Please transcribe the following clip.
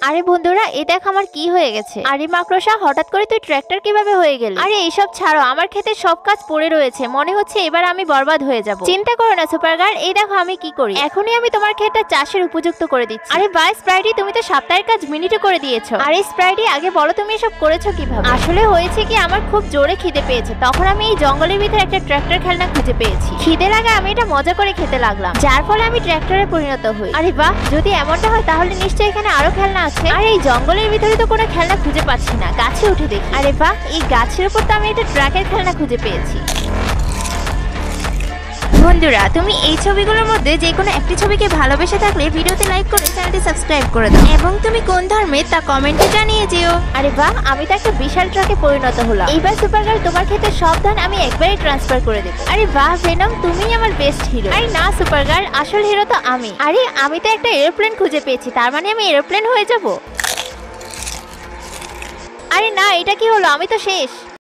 আরে বন্ধুরা, এই দেখ আমার কি হয়ে গেছে। আরে মাকড়সা, হঠাৎ করে তুই ট্র্যাক্টর কিভাবে হয়ে গেল? আরে এইসব ছাড়ো, আমার ক্ষেতে সব কাজ পড়ে রয়েছে, মনে হচ্ছে এবার আমি বরবাদ হয়ে যাব। চিন্তা করো না সুপার গার্ল, এই দেখো আমি কি করি। এখনই আমি তোমার ক্ষেতটা চাষের উপযুক্ত করে দিচ্ছি। আরে বাই স্প্রাইটি, তুমি তো সপ্তাহের কাজ মিনিটে করে দিয়েছো। আরে স্প্রাইটি, আগে বলো তুমি এসব করেছো কিভাবে? আসলে হয়েছে কি, আমার খুব জোরে খিদে পেয়েছে, তখন আমি এই জঙ্গলের ভিতরে একটা ট্র্যাক্টর খেলনা খুঁজে পেয়েছি। খিদে লাগা আমি এটা মজা করে খেতে লাগলাম, যার ফলে আমি ট্র্যাক্টরে পরিণত হই। আরে বাহ, যদি এমনটা হয় তাহলে নিশ্চয়ই এখানে আরো খেলনা আছে। আর এই জঙ্গলের ভিতরে তো কোনো খেলনা খুঁজে পাচ্ছি না, গাছে উঠে দেখি। আরে বাহ, এই গাছের উপর তো আমি একটা ট্রাকের খেলনা খুঁজে পেয়েছি। বন্ধুরা, তুমি এই ছবিগুলোর মধ্যে যে কোনো একটি ছবিকে ভালোবেসে থাকলে ভিডিওতে লাইক করে চ্যানেলটি সাবস্ক্রাইব করে দাও এবং তুমি কোন ধর্মের তা কমেন্টে জানিয়ে যেও। আরে বাহ, আমি তো একটা বিশাল ট্রাকে পরিণত হলাম। এইবার সুপারগার্ল, তোমার ক্ষেত্রে সব ধান আমি একবারে ট্রান্সফার করে দেব। আরে বাহ ভেনম, তুমিই আমার বেস্ট হিরো। আরে না সুপারগার্ল, আসল হিরো তো আমি। আরে আমি তো একটা এরোপ্লেন খুঁজে পেয়েছি, তার মানে আমি এরোপ্লেন হয়ে যাব। আরে না, এটা কি হলো, আমি তো শেষ।